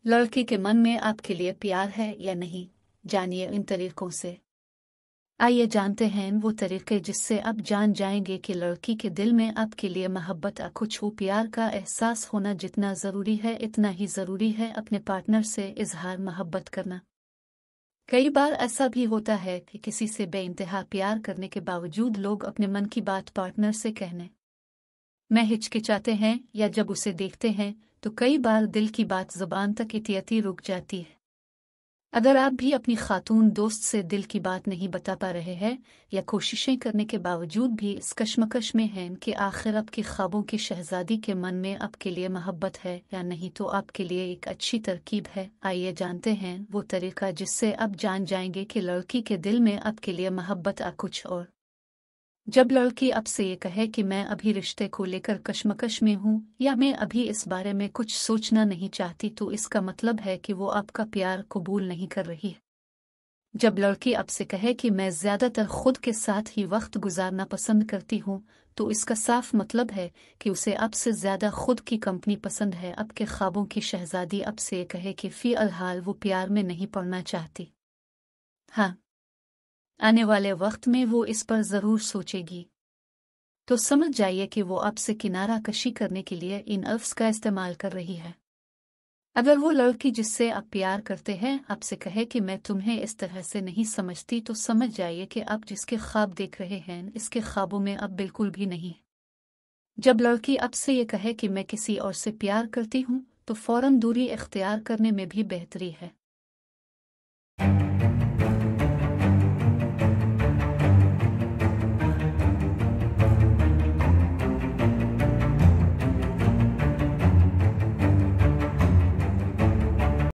लड़की के मन में आपके लिए प्यार है या नहीं, जानिए इन तरीकों से। आइए जानते हैं वो तरीके जिससे आप जान जाएंगे कि लड़की के दिल में आपके लिए मोहब्बत कुछ हो। प्यार का एहसास होना जितना ज़रूरी है इतना ही ज़रूरी है अपने पार्टनर से इजहार मोहब्बत करना। कई बार ऐसा भी होता है कि किसी से बेइंतहा प्यार करने के बावजूद लोग अपने मन की बात पार्टनर से कहने में हिचकिचाते हैं या जब उसे देखते हैं तो कई बार दिल की बात ज़ुबान तक इतियती रुक जाती है। अगर आप भी अपनी खातून दोस्त से दिल की बात नहीं बता पा रहे हैं या कोशिशें करने के बावजूद भी इस कश्मकश में हैं कि आखिर आपके ख्वाबों की शहजादी के मन में आपके लिए मोहब्बत है या नहीं, तो आपके लिए एक अच्छी तरकीब है। आइए जानते हैं वो तरीका जिससे आप जान जाएंगे कि लड़की के दिल में आपके लिए मोहब्बत कुछ और। जब लड़की आपसे ये कहे कि मैं अभी रिश्ते को लेकर कश्मकश में हूँ या मैं अभी इस बारे में कुछ सोचना नहीं चाहती, तो इसका मतलब है कि वो आपका प्यार कबूल नहीं कर रही है। जब लड़की आपसे कहे कि मैं ज़्यादातर खुद के साथ ही वक्त गुजारना पसंद करती हूँ, तो इसका साफ मतलब है कि उसे आपसे ज़्यादा खुद की कंपनी पसंद है। आपके ख्वाबों की शहजादी आपसे कहे कि फ़िलहाल वो प्यार में नहीं पड़ना चाहती, हाँ, आने वाले वक्त में वो इस पर ज़रूर सोचेगी, तो समझ जाइए कि वो आपसे किनारा कशी करने के लिए इन अल्फ्स का इस्तेमाल कर रही है। अगर वो लड़की जिससे आप प्यार करते हैं आपसे कहे कि मैं तुम्हें इस तरह से नहीं समझती, तो समझ जाइए कि आप जिसके ख्वाब देख रहे हैं इसके ख्वाबों में अब बिल्कुल भी नहीं। जब लड़की आपसे ये कहे कि मैं किसी और से प्यार करती हूँ, तो फौरन दूरी इख्तियार करने में भी बेहतरी है।